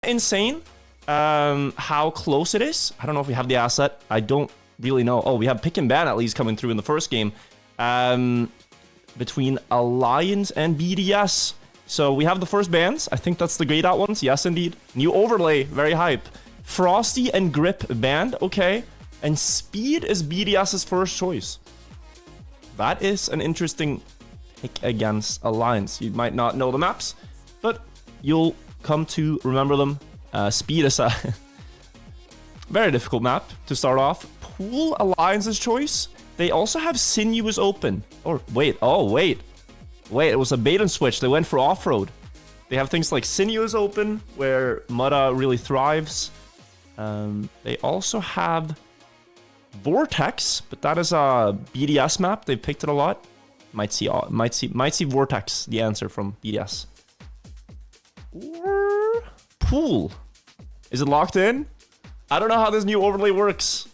insane how close it is. I don't know if we have the asset. I don't really know. Oh, we have pick and ban at least coming through in the first game. Between Alliance and BDS. So we have the first bans. I think that's the grayed out ones. Yes, indeed. New overlay. Very hype. Frosty and Grip banned. Okay. And Speed is BDS's first choice. That is an interesting pick against Alliance. You might not know the maps, but you'll come to remember them. Speed is a very difficult map to start off. Pool Alliance's choice. They also have Sinuous open. Or wait, oh wait. Wait, it was a bait and switch. They went for off-road. They have things like Sinuous open, where Mutta really thrives. They also have Vortex, but that is a BDS map. They've picked it a lot. Might see Vortex, the answer from BDS. Or Pool. Is it locked in? I don't know how this new overlay works.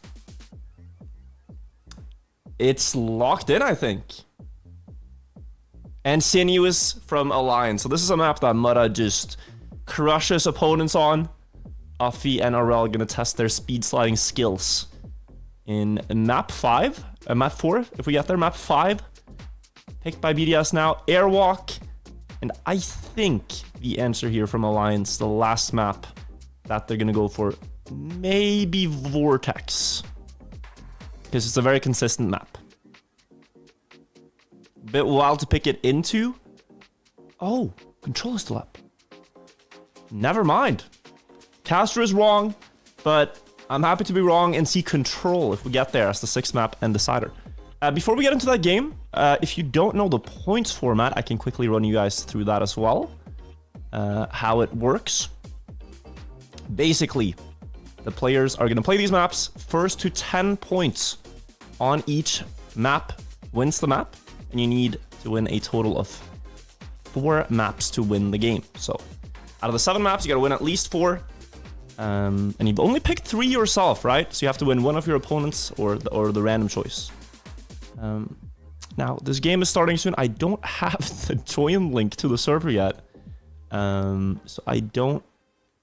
It's locked in, I think. And Sinuous from Alliance. So this is a map that Mutta just crushes opponents on. Uffy and RL gonna test their speed sliding skills. In map 5, map 4, if we get there, map 5. Picked by BDS now, Airwalk. And I think the answer here from Alliance, the last map that they're gonna go for, maybe Vortex. Because it's a very consistent map. Bit wild to pick it into. Oh, control is still up. Never mind. Caster is wrong, but I'm happy to be wrong and see control if we get there as the 6th map and decider. Before we get into that game, if you don't know the points format, I can quickly run you guys through that as well. How it works. Basically, the players are going to play these maps. First to 10 points on each map wins the map. And you need to win a total of 4 maps to win the game. So out of the 7 maps, you got to win at least 4. And you've only picked 3 yourself, right? So you have to win one of your opponents or the random choice. Now, this game is starting soon. I don't have the join link to the server yet. So I don't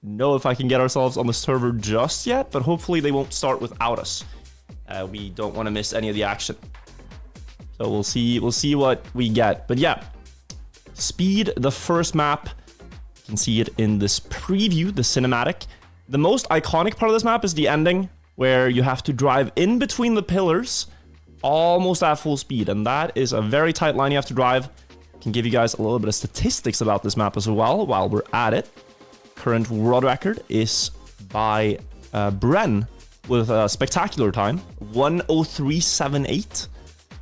know if I can get ourselves on the server just yet, but hopefully they won't start without us. We don't want to miss any of the action. So we'll see what we get. But yeah, Speed, the first map. You can see it in this preview, the cinematic. The most iconic part of this map is the ending, where you have to drive in between the pillars, almost at full speed. And that is a very tight line you have to drive. I can give you guys a little bit of statistics about this map as well while we're at it. Current world record is by Bren with a spectacular time, 1:03.78.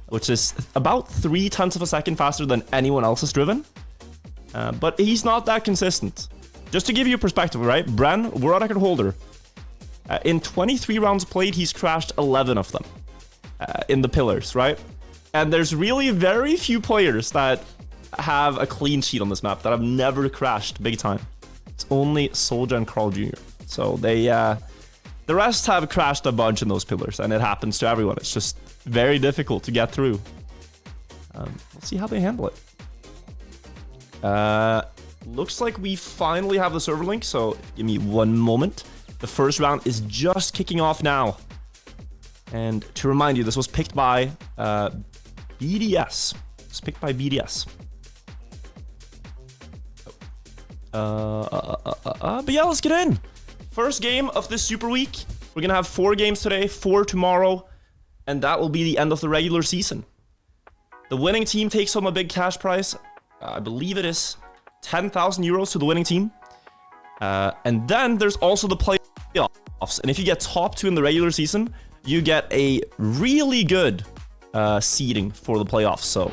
Which is about 0.3 of a second faster than anyone else has driven. But he's not that consistent. Just to give you a perspective, right? Bren, world record holder. In 23 rounds played, he's crashed 11 of them in the pillars, right? And there's really very few players that have a clean sheet on this map that have never crashed big time. It's only Soldier and Carl Jr. So they, the rest have crashed a bunch in those pillars, and it happens to everyone. It's just very difficult to get through. We'll see how they handle it. Looks like we finally have the server link, so give me one moment. The first round is just kicking off now. And to remind you, this was picked by BDS. It's picked by BDS. But yeah, let's get in. First game of this Super Week. We're gonna have 4 games today, 4 tomorrow. And that will be the end of the regular season. The winning team takes home a big cash prize. I believe it is 10,000 euros to the winning team. And then there's also the playoffs. And if you get top 2 in the regular season, you get a really good seeding for the playoffs. So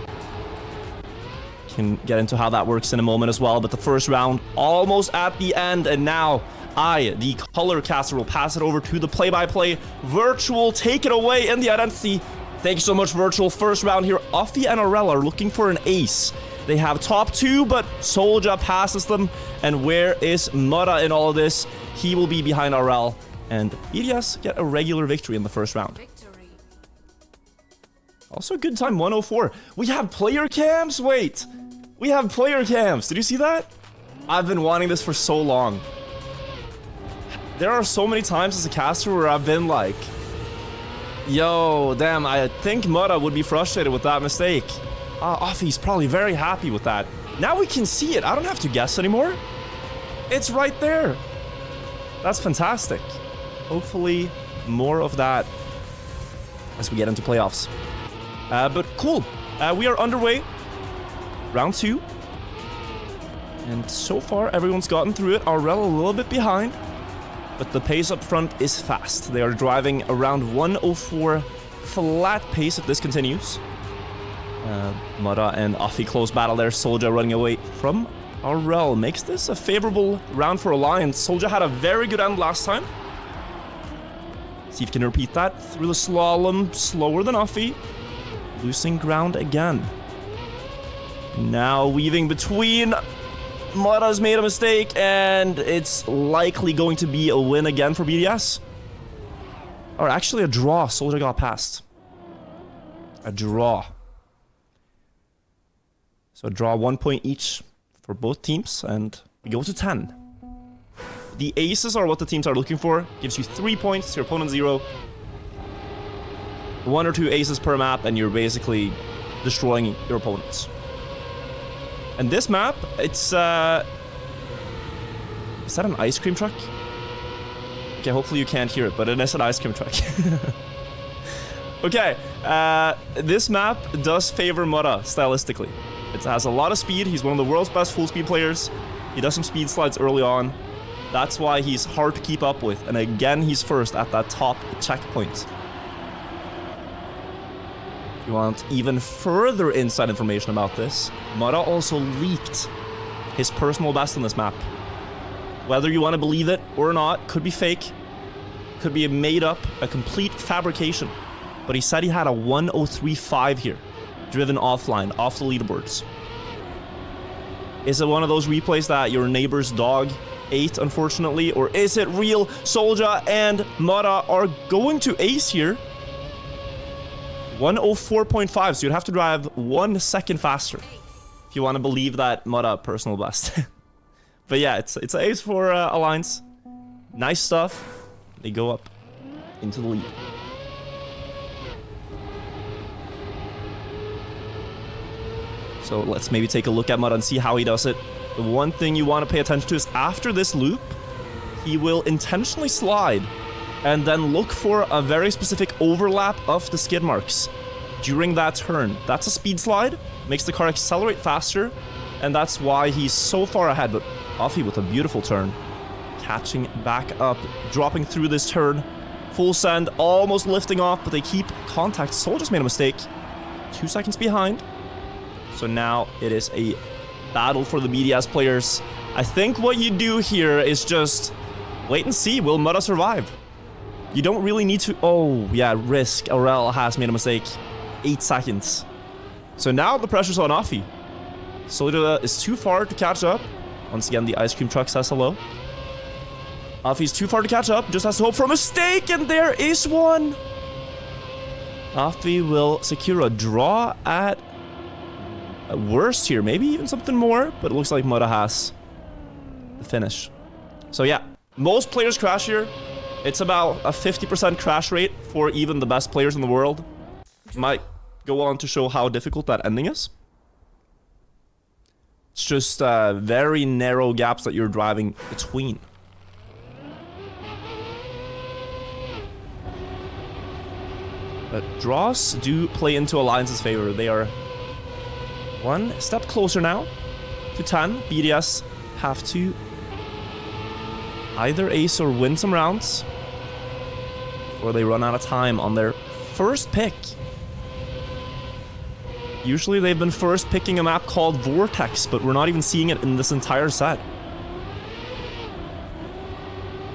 can get into how that works in a moment as well. But the first round almost at the end. And now I, the color caster, will pass it over to the play-by-play. Wirtual, take it away in the identity. Thank you so much, Wirtual. First round here, Uffy and RL are looking for an ace. They have top 2, but Soldier passes them. And where is Mutta in all of this? He will be behind RL. And BDS get a regular victory in the first round. Also a good time, 104. We have player cams? Wait. We have player cams. Did you see that? I've been wanting this for so long. There are so many times as a caster where I've been like, yo, damn, I think Mutta would be frustrated with that mistake. Offie's probably very happy with that. Now we can see it. I don't have to guess anymore. It's right there. That's fantastic. Hopefully more of that as we get into playoffs. But cool. We are underway. Round 2. And so far, everyone's gotten through it. Aurel a little bit behind. But the pace up front is fast. They are driving around 104 flat pace if this continues. Mutta and Offie close battle there. Soldier running away from Aurel. Makes this a favorable round for Alliance. Soldier had a very good end last time. See if he can repeat that through the slalom. Slower than Offie. Losing ground again. Now weaving between. Mutta's made a mistake, and it's likely going to be a win again for BDS. Or actually a draw. Soldier got past. A draw. So draw 1 point each for both teams, and we go to 10. The aces are what the teams are looking for. Gives you 3 points, your opponent 0. 1 or 2 aces per map, and you're basically destroying your opponents. And this map, it's, is that an ice cream truck? Okay, hopefully you can't hear it, but it is an ice cream truck. Okay, this map does favor Mutta stylistically. It has a lot of speed. He's one of the world's best full speed players. He does some speed slides early on. That's why he's hard to keep up with. And again, he's first at that top checkpoint. If you want even further inside information about this, Mutta also leaked his personal best on this map. Whether you want to believe it or not, could be fake, could be made up, a complete fabrication. But he said he had a 103.5 here, driven offline, off the leaderboards. Is it one of those replays that your neighbor's dog ate, unfortunately? Or is it real? Soldier and Mutta are going to ace here. 104.5, so you'd have to drive 1 second faster if you want to believe that Mutta personal best. But yeah, it's an ace for Alliance. Nice stuff. They go up into the lead. So let's maybe take a look at Mutta and see how he does it. The one thing you want to pay attention to is after this loop, he will intentionally slide and then look for a very specific overlap of the skid marks during that turn. That's a speed slide, makes the car accelerate faster, and that's why he's so far ahead. But Offie with a beautiful turn, catching back up, dropping through this turn, full send, almost lifting off, but they keep contact. Soul just made a mistake. 2 seconds behind. So now it is a battle for the BDS players. I think what you do here is just wait and see. Will Mutta survive? You don't really need to... Oh, yeah, risk. Aurel has made a mistake. 8 seconds. So now the pressure's on Offie. Soldier is too far to catch up. Once again, the ice cream truck says hello. Offie's too far to catch up. Just has to hope for a mistake, and there is one. Offie will secure a draw at worst here. Maybe even something more, but it looks like Mutta has the finish. So yeah, most players crash here. It's about a 50% crash rate for even the best players in the world. Might go on to show how difficult that ending is. It's just very narrow gaps that you're driving between. But draws do play into Alliance's favor. They are 1 step closer now to 10. BDS have to either ace or win some rounds before they run out of time on their first pick. Usually they've been first picking a map called Vortex, but we're not even seeing it in this entire set.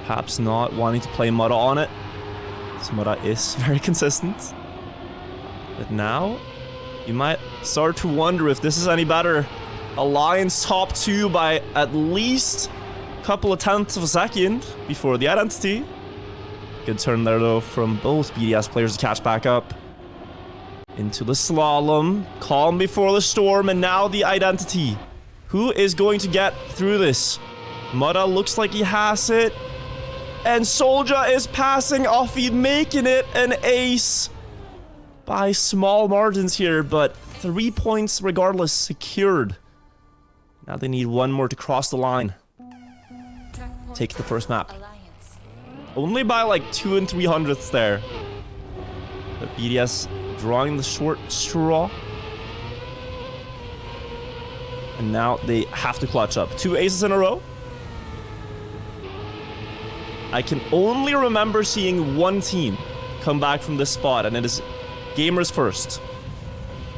Perhaps not wanting to play Mutta on it. So Mutta is very consistent. But now, you might start to wonder if this is any better. Alliance top 2 by at least a couple of tenths of a second before the identity. Good turn there though from both BDS players to catch back up. Into the slalom. Calm before the storm, and now the identity. Who is going to get through this? Mutta looks like he has it. And Soldier is passing Offie, making it an ace by small margins here, but 3 points regardless secured. Now they need one more to cross the line. Take the first map. Only by like 2 3/100ths there. But BDS drawing the short straw. And now they have to clutch up. 2 aces in a row. I can only remember seeing one team come back from this spot, and it is Gamers First.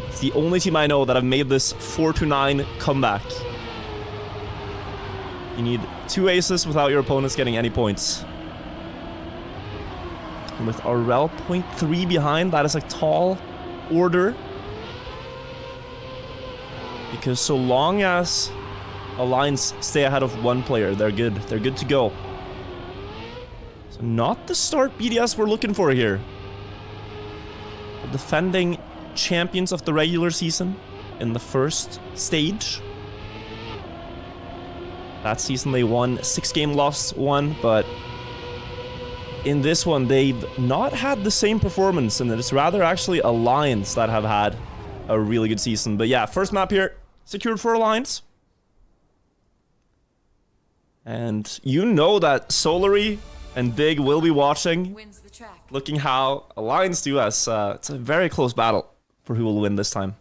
It's the only team I know that have made this 4-9 comeback. You need 2 aces without your opponents getting any points. And with Aurel 0.3 behind, that is a tall order. Because so long as Alliance stay ahead of one player, they're good. They're good to go. So not the start BDS we're looking for here. The defending champions of the regular season in the first stage. That season they won 6 game, lost 1, but in this one they've not had the same performance, and it's rather actually Alliance that have had a really good season. But yeah, first map here secured for Alliance. And you know that Solary and Big will be watching, looking how Alliance do as it's a very close battle for who will win this time.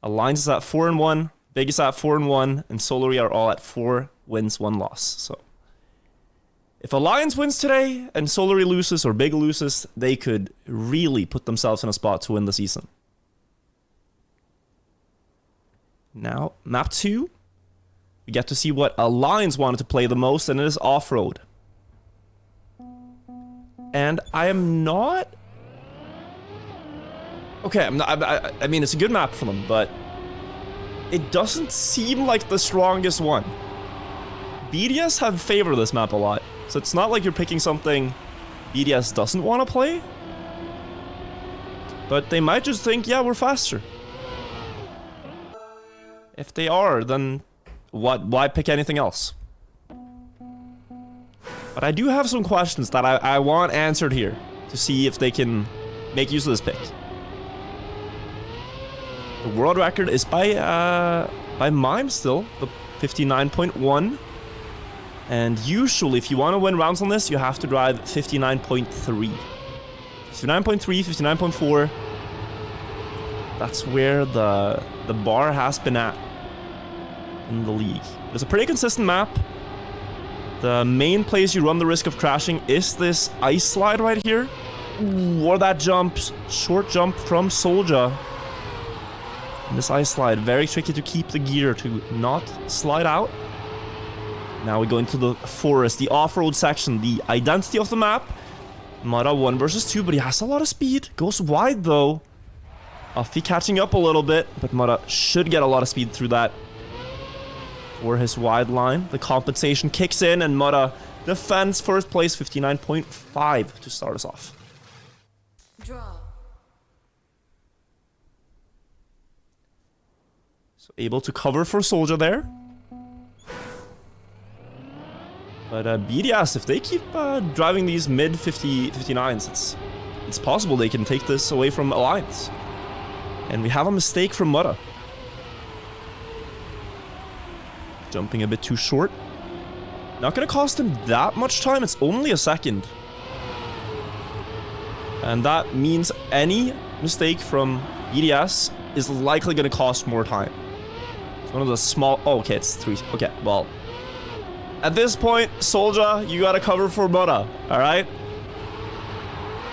Alliance is at 4-1, Big is at 4-1, and Solary are all at 4 wins, 1 loss. So if Alliance wins today and Solary loses or Big loses, they could really put themselves in a spot to win the season. Now, map 2. We get to see what Alliance wanted to play the most, and it is off-road. And I am not... Okay, I mean, it's a good map for them, but it doesn't seem like the strongest one. BDS have favored this map a lot, so it's not like you're picking something BDS doesn't want to play. But they might just think, yeah, we're faster. If they are, then why pick anything else? But I do have some questions that I want answered here to see if they can make use of this pick. The world record is by Mime still, the 59.1. And usually, if you want to win rounds on this, you have to drive 59.3. 59.3, 59.4. That's where the bar has been at in the league. It's a pretty consistent map. The main place you run the risk of crashing is this ice slide right here. Or that jump, short jump from Soldier. And this ice slide, very tricky to keep the gear to not slide out. Now we go into the forest, the off-road section, the identity of the map. Mara 1 versus 2, but he has a lot of speed. Goes wide though. Offie catching up a little bit, but Mara should get a lot of speed through that. For his wide line, the compensation kicks in, and Mara defends first place, 59.5 to start us off. Draw. So able to cover for Soldier there. But BDS, if they keep driving these mid 59s, it's possible they can take this away from Alliance. And we have a mistake from Mara. Jumping a bit too short. Not gonna cost him that much time, it's only a second. And that means any mistake from BDS is likely gonna cost more time. It's one of the small... Oh, okay, it's 3. Okay, well... At this point, Soldier, you gotta cover for Mara, alright?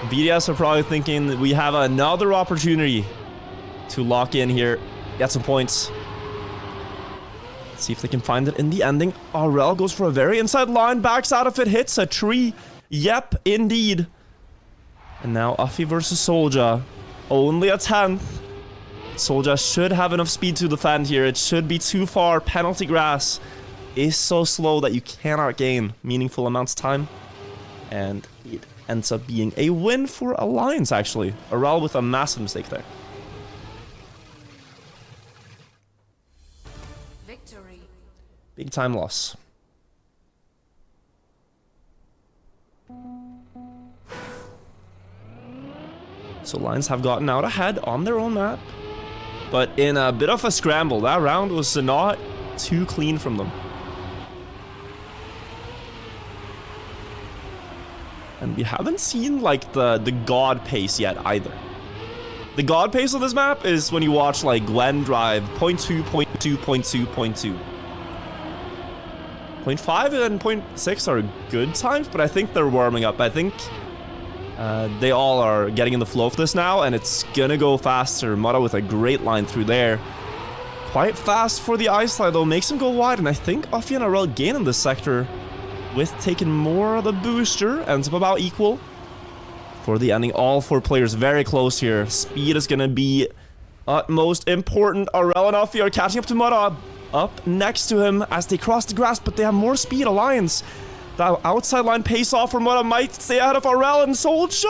BDS are probably thinking that we have another opportunity to lock in here, get some points. Let's see if they can find it in the ending. Aurel goes for a very inside line, backs out if it hits a tree. Yep, indeed. And now Offie versus Soldier. Only a 10th. Soldier should have enough speed to defend here. It should be too far. Penalty grass is so slow that you cannot gain meaningful amounts of time. And it ends up being a win for Alliance, actually. Aurel with a massive mistake there. Victory. Big time loss. So Lions have gotten out ahead on their own map. But in a bit of a scramble, that round was not too clean from them. And we haven't seen like the god pace yet either. The god pace of this map is when you watch like Gwen drive 0.2, 0.2, 0.2, 0.2. 0.5 and 0.6 are good times, but I think they're warming up. I think they all are getting in the flow of this now, and it's gonna go faster. Mudda with a great line through there. Quite fast for the ice slide though, makes him go wide, and I think Offie and Arel gain in this sector with taking more of the booster. Ends up about equal for the ending. All 4 players very close here. Speed is gonna be utmost important. Arel and Offie are catching up to Mudda. Up next to him as they cross the grass, but they have more speed. Alliance, the outside line pace off for Mudda, might stay ahead of Arel and Soldier.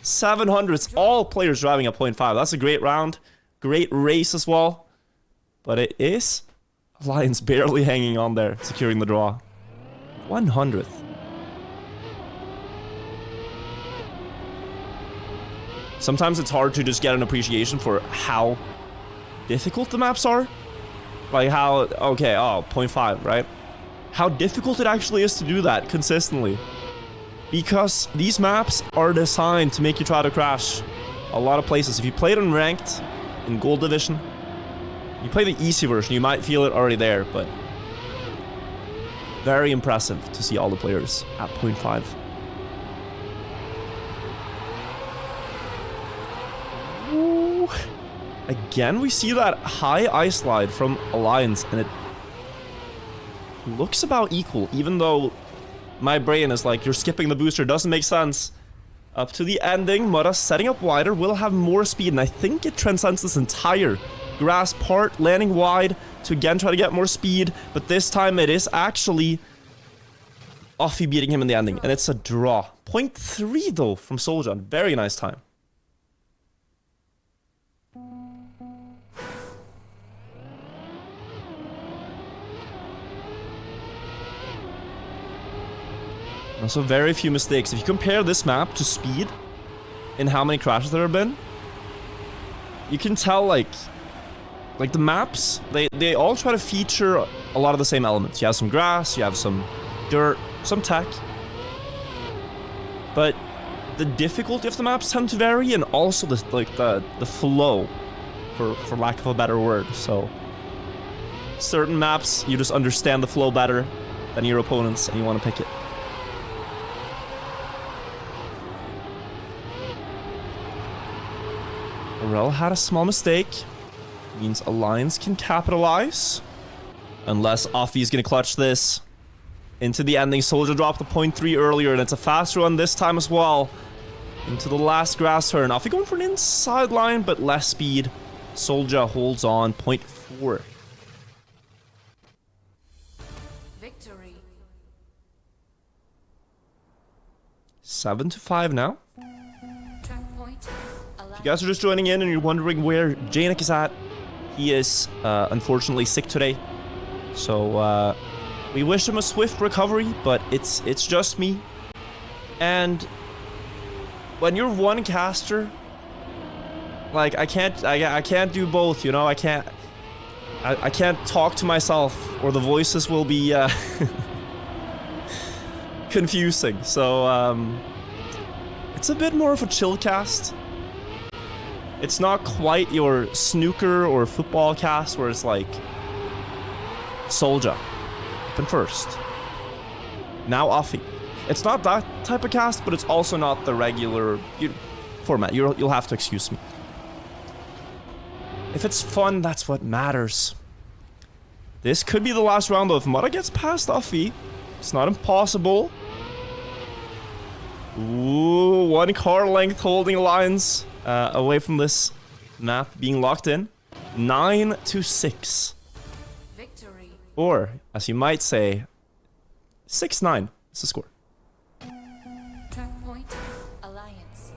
700s, all players driving at 0.5. That's a great round, great race as well. But it is Alliance barely hanging on there, securing the draw. 100th. Sometimes it's hard to just get an appreciation for how difficult the maps are. Like how, okay, oh, 0.5, right? How difficult it actually is to do that consistently. Because these maps are designed to make you try to crash a lot of places. If you play it in ranked, in gold division, you play the easy version, you might feel it already there, but very impressive to see all the players at 0.5. Ooh. Again, we see that high ice slide from Alliance, and it looks about equal, even though my brain is like, you're skipping the booster, doesn't make sense. Up to the ending, Mudda setting up wider, will have more speed, and I think it transcends this entire grass part, landing wide to again try to get more speed, but this time it is actually Offie beating him in the ending, and it's a draw. 0.3 though from Soljan, very nice time. Also very few mistakes. If you compare this map to speed and how many crashes there have been, you can tell like the maps, they all try to feature a lot of the same elements. You have some grass, you have some dirt, some tech, but the difficulty of the maps tend to vary, and also the flow, for lack of a better word. So certain maps you just understand the flow better than your opponents, and you want to pick it. Arel had a small mistake. Means Alliance can capitalize. Unless Offie's gonna clutch this into the ending. Soldier dropped the 0.3 earlier, and it's a fast run this time as well. Into the last grass turn. Offie going for an inside line, but less speed. Soldier holds on, 0.4. Victory. 7-5 now. If you guys are just joining in and you're wondering where Janik is at, he is unfortunately sick today. So we wish him a swift recovery, but it's just me. And when you're one caster, like I can't do both, you know. I can't talk to myself, or the voices will be confusing. So it's a bit more of a chill cast. It's not quite your snooker or football cast where it's like Soldier up in first. Now Offie. It's not that type of cast, but it's also not the regular format. You'll have to excuse me. If it's fun, that's what matters. This could be the last round though. If Mudda gets past Offie, it's not impossible. Ooh, 1 car length holding Alliance away from this map being locked in. 9-6. Victory. Or, as you might say, 6-9 is the score. Track point, Alliance.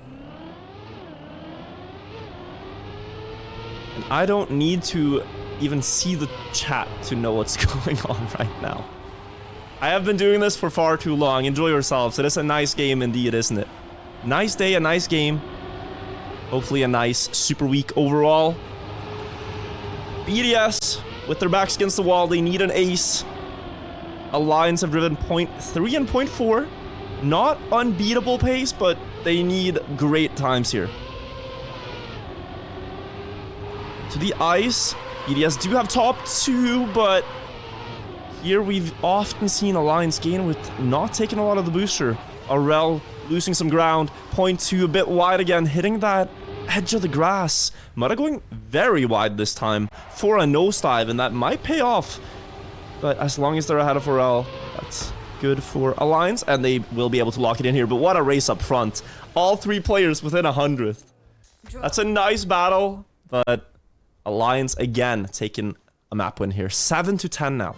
And I don't need to even see the chat to know what's going on right now. I have been doing this for far too long. Enjoy yourselves. It is a nice game indeed, isn't it? Nice day, a nice game. Hopefully a nice super week overall. BDS, with their backs against the wall, they need an ace. Alliance have driven 0.3 and 0.4. Not unbeatable pace, but they need great times here. To the ice, BDS do have top 2, but here we've often seen Alliance gain with not taking a lot of the booster. Aurel losing some ground, 0.2 a bit wide again, hitting that edge of the grass. Mudda going very wide this time for a nosedive, and that might pay off. But as long as they're ahead of Aurel, that's good for Alliance, and they will be able to lock it in here. But what a race up front. All 3 players within 100th. That's a nice battle, but Alliance again taking a map win here. 7-10 now.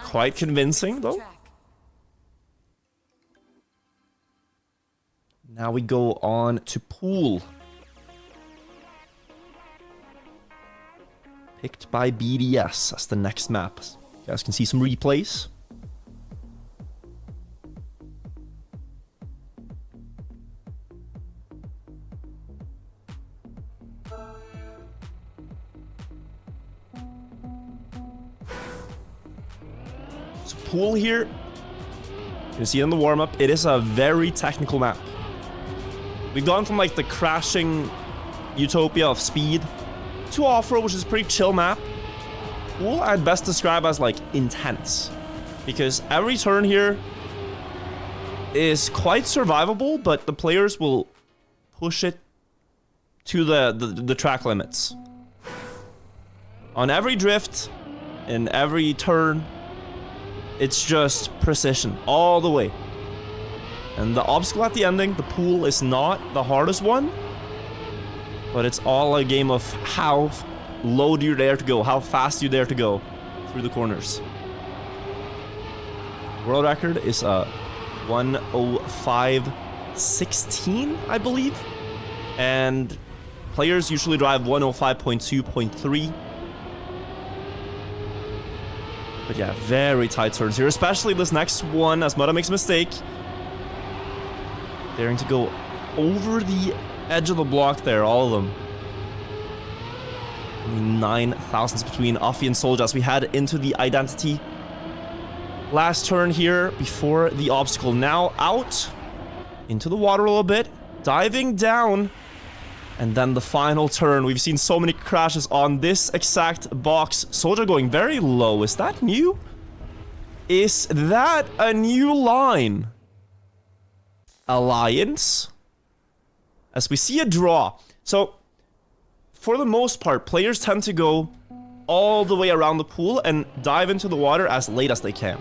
Quite convincing, though. Now we go on to pool. Picked by BDS as the next map. You guys can see some replays. So pool here. You can see in the warm-up, it is a very technical map. We've gone from like the crashing utopia of speed to off-road, which is a pretty chill map. Pool I'd best describe as like intense, because every turn here is quite survivable, but the players will push it to the track limits. On every drift, in every turn, it's just precision all the way. And the obstacle at the ending, the pool, is not the hardest one, but it's all a game of how low do you dare to go, how fast you dare to go through the corners. World record is a 1:05.16, I believe, and players usually drive 1:05.2.3. But yeah, very tight turns here, especially this next one as Mudda makes a mistake. Daring to go over the edge of the block there, all of them. Only 9 thousandths between Afi and Soldier as we head into the identity. Last turn here before the obstacle. Now out into the water a little bit, diving down, and then the final turn. We've seen so many crashes on this exact box. Soldier going very low. Is that new? Is that a new line? Alliance, as we see a draw. So for the most part, players tend to go all the way around the pool and dive into the water as late as they can.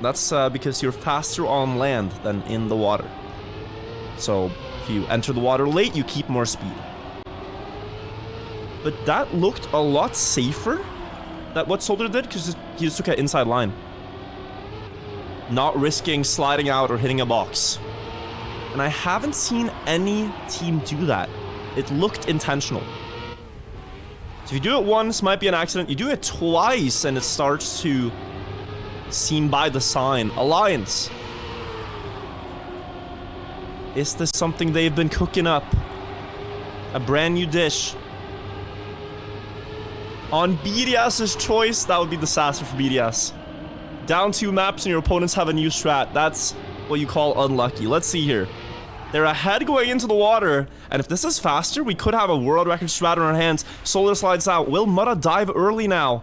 That's because you're faster on land than in the water. So if you enter the water late, you keep more speed. But that looked a lot safer than what Soldier did, because he just took an inside line, not risking sliding out or hitting a box. And I haven't seen any team do that. It looked intentional. So if you do it once, might be an accident. You do it twice, and it starts to seem by design. Alliance. Is this something they've been cooking up? A brand new dish? On BDS's choice, that would be disaster for BDS. Down 2 maps and your opponents have a new strat. That's what you call unlucky. Let's see here. They're ahead going into the water, and if this is faster, we could have a world record strat on our hands. Soldier slides out. Will Mudda dive early now?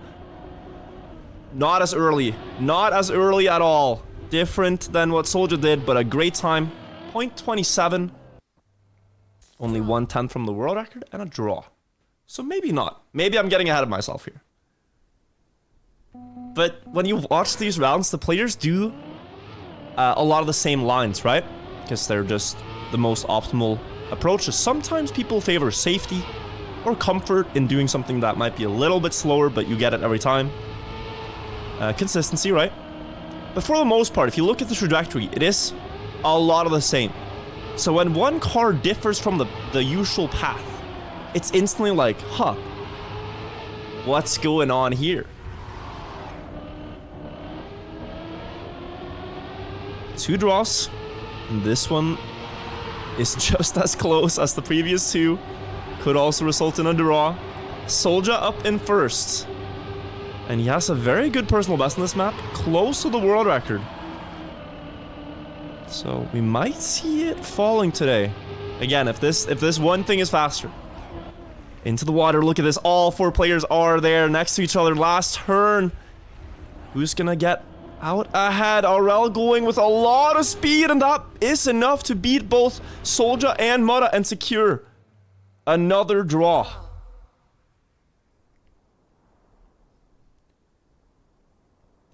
Not as early. Not as early at all. Different than what Soldier did, but a great time. 0.27. Only 1/10 from the world record and a draw. So maybe not. Maybe I'm getting ahead of myself here. But when you watch these rounds, the players do a lot of the same lines, right? Because they're just the most optimal approaches. Sometimes people favor safety or comfort in doing something that might be a little bit slower, but you get it every time. Consistency, right? But for the most part, if you look at the trajectory, it is a lot of the same. So when one car differs from the usual path, it's instantly like, huh, what's going on here? Two draws. And this one is just as close as the previous two. Could also result in a draw. Soldier up in first. And he has a very good personal best in this map. Close to the world record. So we might see it falling today. Again, if this one thing is faster. Into the water, look at this. All four players are there next to each other. Last turn. Who's gonna get out ahead? Aurel going with a lot of speed, and that is enough to beat both Soldier and Mutta and secure another draw.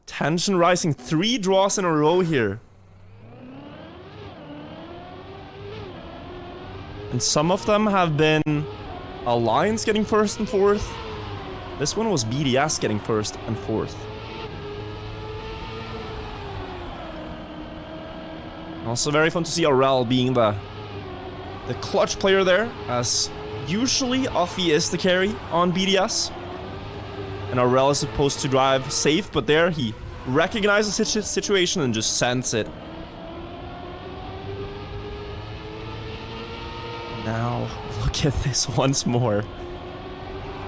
Tension rising. 3 draws in a row here. And some of them have been Alliance getting first and fourth. This one was BDS getting first and fourth. Also very fun to see Aurel being the clutch player there, as usually Offie is the carry on BDS. And Aurel is supposed to drive safe, but there he recognizes the situation and just sends it. Now, look at this once more.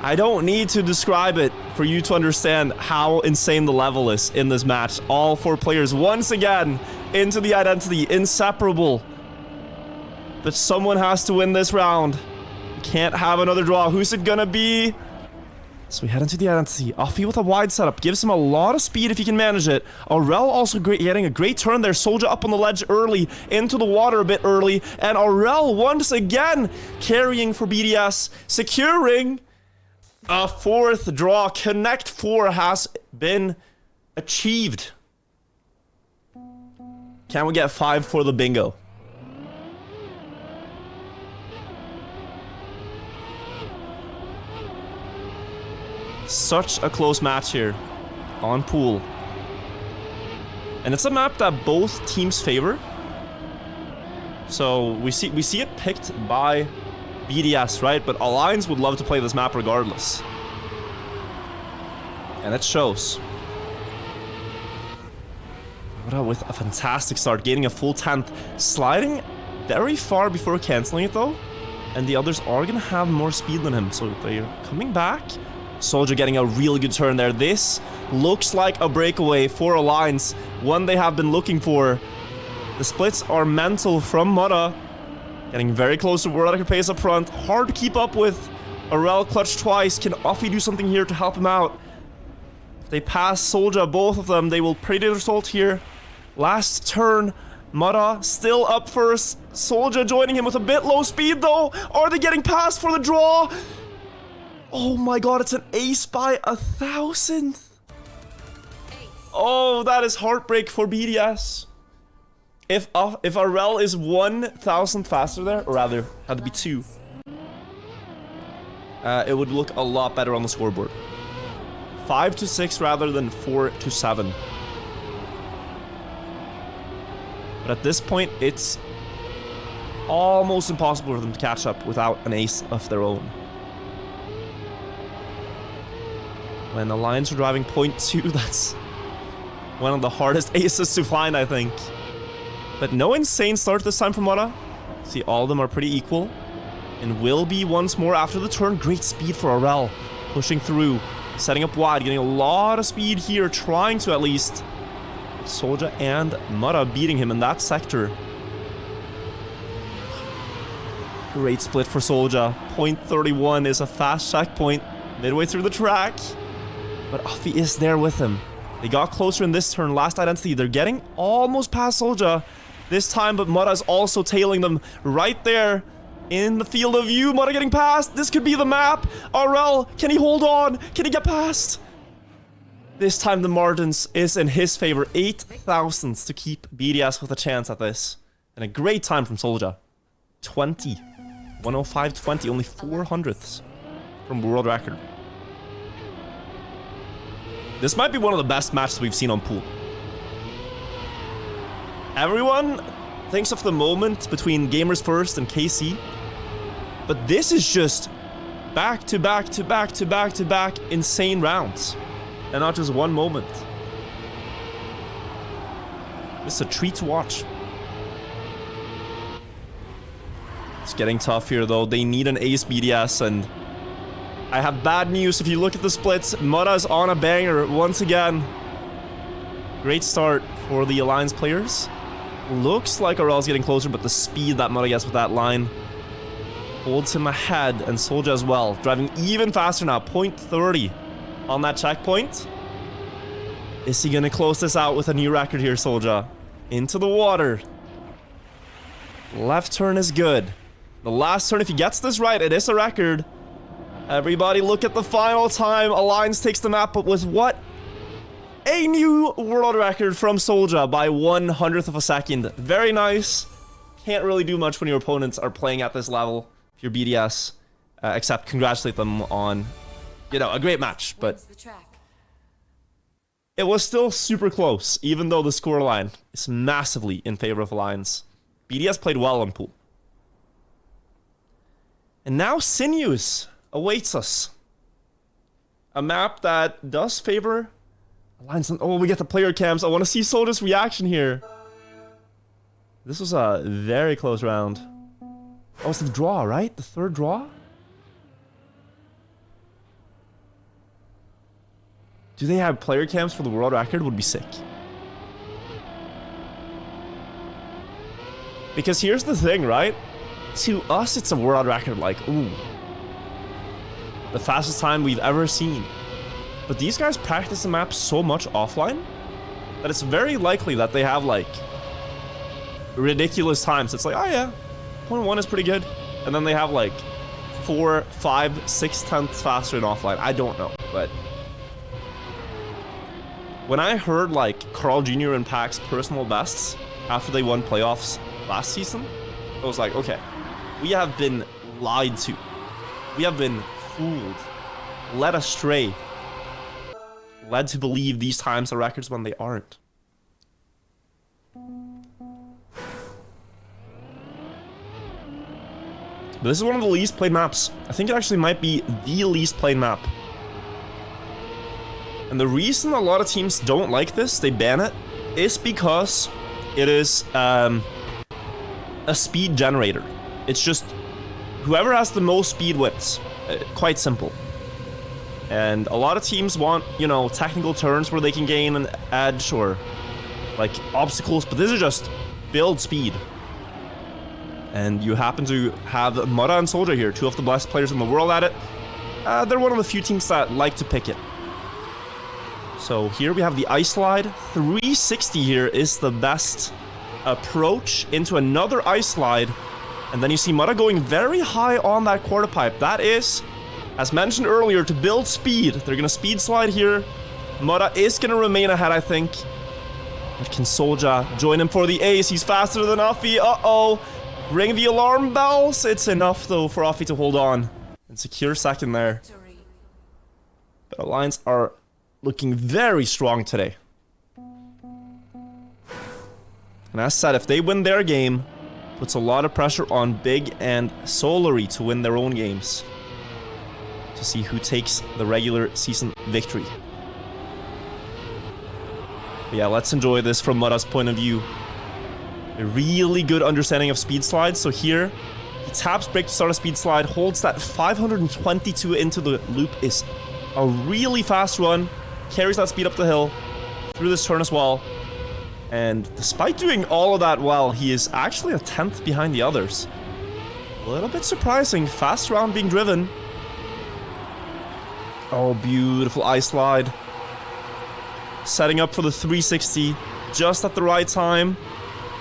I don't need to describe it for you to understand how insane the level is in this match. All 4 players once again into the identity, inseparable. But someone has to win this round. We can't have another draw. Who's it gonna be? So we head into the identity. Offie with a wide setup gives him a lot of speed if he can manage it. Aurel also getting a great turn there. Soldier up on the ledge early, into the water a bit early. And Aurel once again carrying for BDS, securing a 4th draw. Connect 4 has been achieved. Can we get 5 for the bingo? Such a close match here on pool. And it's a map that both teams favor. So we see it picked by BDS, right? But Alliance would love to play this map regardless. And it shows. With a fantastic start, gaining a full 10th, sliding very far before canceling it though. And the others are gonna have more speed than him, so they're coming back. Soldier getting a really good turn there. This looks like a breakaway for Alliance, one they have been looking for. The splits are mental from Mutta. Getting very close to world record pace up front. Hard to keep up with. Aurel clutched twice. Can Offie do something here to help him out? If they pass Soldier, both of them, they will pretty the result here. Last turn. Mutta still up first. Soldier joining him with a bit low speed though. Are they getting past for the draw? Oh my god, it's an ace by 1,000th. Oh, that is heartbreak for BDS. If Aurel is 1,000th faster there, or rather, had to be 2, it would look a lot better on the scoreboard. 5 to 6 rather than 4 to 7. But at this point, it's almost impossible for them to catch up without an ace of their own. When Alliance are driving 0.2, that's one of the hardest aces to find, I think. But no insane start this time from Mutta. See, all of them are pretty equal. And will be once more after the turn. Great speed for Aurel. Pushing through. Setting up wide. Getting a lot of speed here. Trying to at least. Soldier and Mutta beating him in that sector. Great split for Soldier. 0.31 is a fast checkpoint. Midway through the track. But Offie is there with him. They got closer in this turn. Last identity. They're getting almost past Soldier this time, but Mutta is also tailing them right there in the field of view. Mutta getting past. This could be the map. Aurel, can he hold on? Can he get past? This time the margins is in his favor. 8,000 to keep BDS with a chance at this. And a great time from Soldier. 20. 105.20. Only 400ths from world record. This might be one of the best matches we've seen on pool. Everyone thinks of the moment between Gamers First and KC. But this is just back to back to back to back to back insane rounds. And not just one moment. This is a treat to watch. getting tough here, though. They need an ace BDS, and I have bad news. If you look at the splits, Mudda's on a banger once again. Great start for the Alliance players. Looks like RL's getting closer, but the speed that Mudda gets with that line holds him ahead, and Soldier as well. Driving even faster now, 0.30 on that checkpoint. Is he gonna close this out with a new record here, Soldier? Into the water. Left turn is good. The last turn, if he gets this right, it is a record. Everybody look at the final time. Alliance takes the map, but with what? A new world record from Soldier by 1/100th of a second. Very nice. Can't really do much when your opponents are playing at this level. If you're BDS, except congratulate them on, you know, a great match. But it was still super close, even though the scoreline is massively in favor of Alliance. BDS played well on pool. And now Sinews awaits us. A map that does favor Alliance. Oh, we get the player cams. I want to see Soldier's reaction here. This was a very close round. Oh, it's the draw, right? The third draw? Do they have player cams for the world record? Would be sick. Because here's the thing, right? To us, it's a world record like, ooh. The fastest time we've ever seen. But these guys practice the map so much offline that it's very likely that they have, like, ridiculous times. It's like, oh yeah, 0.1 is pretty good. And then they have, like, 4, 5, 6 tenths faster in offline. I don't know, but when I heard, like, Carl Jr. and Pac's personal bests after they won playoffs last season, I was like, okay, we have been lied to. We have been fooled, led astray, led to believe these times are records when they aren't. But this is one of the least played maps. I think it actually might be the least played map. And the reason a lot of teams don't like this, they ban it, is because it is a speed generator. It's just whoever has the most speed wins. Quite simple. And a lot of teams want, you know, technical turns where they can gain an edge or like obstacles, but this is just build speed. And you happen to have Mudda and Soldier here, two of the best players in the world at it. They're one of the few teams that like to pick it. So here we have the ice slide. 360 here is the best approach into another ice slide. And then you see Mudda going very high on that quarter pipe. That is, as mentioned earlier, to build speed. They're going to speed slide here. Mudda is going to remain ahead, I think. But can Soldier join him for the ace? He's faster than Uffy. Uh-oh. Ring the alarm bells. It's enough, though, for Uffy to hold on and secure second there. But Alliance are looking very strong today. And as said, if they win their game, puts a lot of pressure on Big and Solary to win their own games. To see who takes the regular season victory. But yeah, let's enjoy this from Mudda's point of view. A really good understanding of speed slides. So here, he taps break to start a speed slide, holds that 522 into the loop, is a really fast run, carries that speed up the hill, through this turn as well. And despite doing all of that well, he is actually a 10th behind the others. A little bit surprising, fast round being driven. Oh, beautiful ice slide. Setting up for the 360 just at the right time.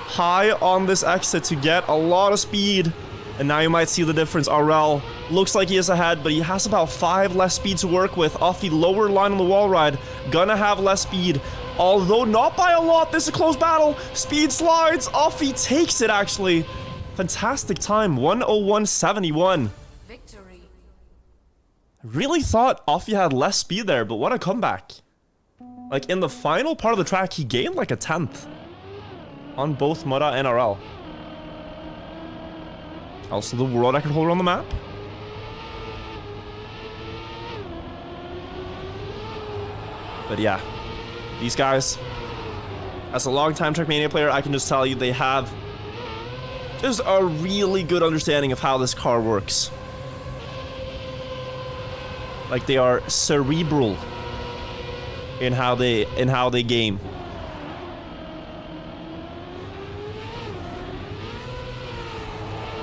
High on this exit to get a lot of speed. And now you might see the difference. RL looks like he is ahead, but he has about 5 less speed to work with. Off the lower line on the wall ride, gonna have less speed. Although not by a lot. This is a close battle. Speed slides. Offie takes it, actually. Fantastic time. 101.71. Victory. I really thought Offie had less speed there, but what a comeback. Like, in the final part of the track, he gained like a 10th. On both Mudda and RL. Also the world record holder on the map. But yeah, these guys, as a long-time Trackmania player, I can just tell you they have Just a really good understanding of how this car works. Like they are cerebral in how they game.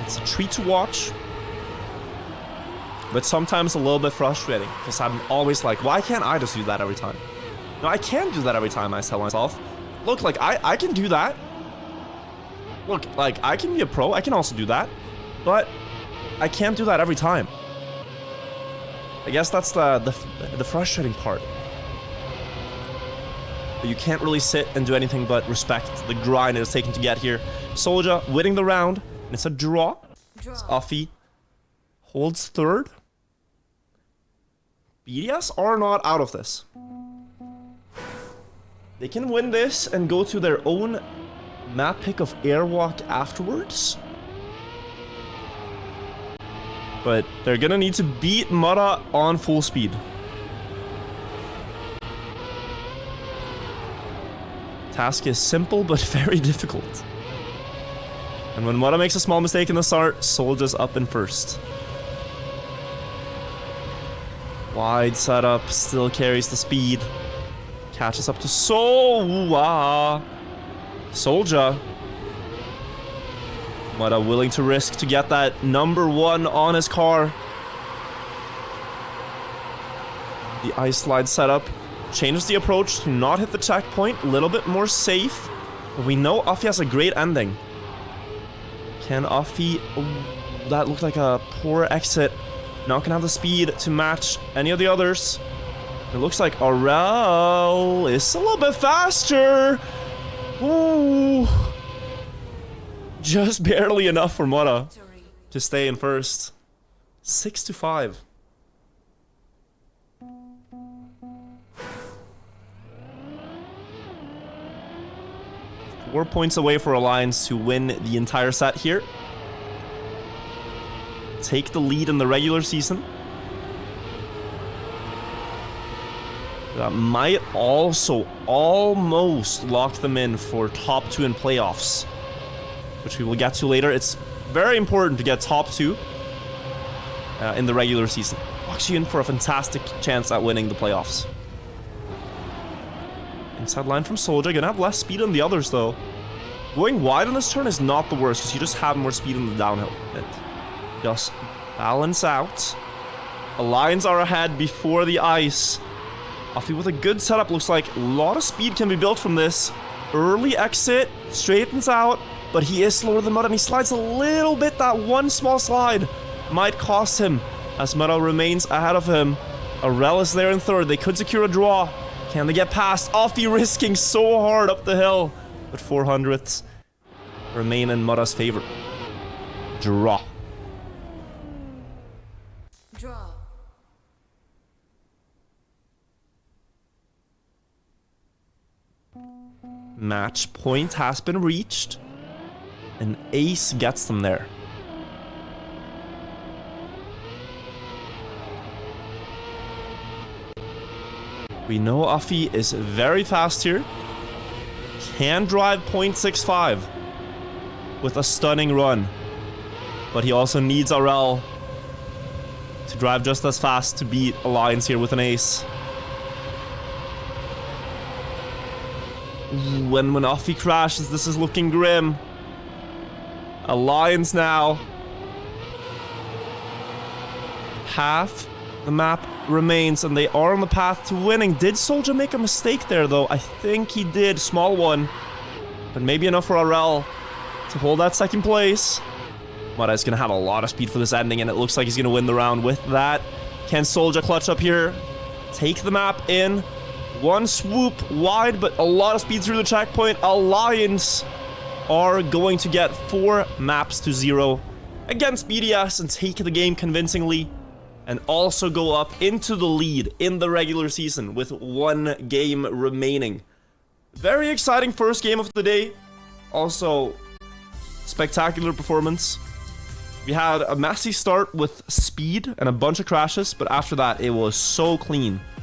It's a treat to watch, but sometimes a little bit frustrating because I'm always like, why can't I just do that every time? No, I can do that every time, I tell myself. Look, like I can do that. Look, like I can be a pro, I can also do that, but I can't do that every time. I guess that's the frustrating part. But you can't really sit and do anything but respect the grind it has taken to get here. Soldier winning the round, and it's a draw. Offie holds third. BDS are not out of this. They can win this and go to their own map pick of Airwalk afterwards. But they're gonna need to beat Mudda on full speed. Task is simple but very difficult. And when Mudda makes a small mistake in the start, Soldier's up in first. Wide setup, still carries the speed. Catches up to Soldier. Mudda willing to risk to get that number 1 on his car. The ice slide setup changes the approach to not hit the checkpoint, a little bit more safe. But we know Offie has a great ending. Can Offie... Oh, that looked like a poor exit. Not gonna have the speed to match any of the others. It looks like Aurel is a little bit faster. Ooh. Just barely enough for Mudda to stay in first. 6-5. Four points away for Alliance to win the entire set here. Take the lead in the regular season. That might also almost lock them in for top 2 in playoffs, which we will get to later. It's very important to get top 2 in the regular season. Locks you in for a fantastic chance at winning the playoffs. Inside line from Soldier. Gonna have less speed than the others, though. Going wide on this turn is not the worst, because you just have more speed in the downhill bit. Just balance out. Alliance are ahead before the ice. Offie with a good setup. Looks like a lot of speed can be built from this. Early exit. Straightens out. But he is slower than Mudda, and he slides a little bit. That one small slide might cost him, as Mudda remains ahead of him. Aurel is there in third. They could secure a draw. Can they get past? Offie risking so hard up the hill. But 400ths remain in Mudda's favor. Draw. Draw. Match point has been reached. An ace gets them there. We know Offie is very fast here. Can drive 0.65 with a stunning run. But he also needs Aurel to drive just as fast to beat Alliance here with an ace. When Offie crashes, this is looking grim. Alliance now. Half the map remains, and they are on the path to winning. Did Soldier make a mistake there, though? I think he did. Small one. But maybe enough for Aurel to hold that second place. Mudda is going to have a lot of speed for this ending, and it looks like he's going to win the round with that. Can Soldier clutch up here? Take the map in. One swoop wide, but a lot of speed through the checkpoint. Alliance are going to get 4 maps to 0 against BDS and take the game convincingly, and also go up into the lead in the regular season with 1 game remaining. Very exciting first game of the day. Also, spectacular performance. We had a messy start with speed and a bunch of crashes, but after that, it was so clean.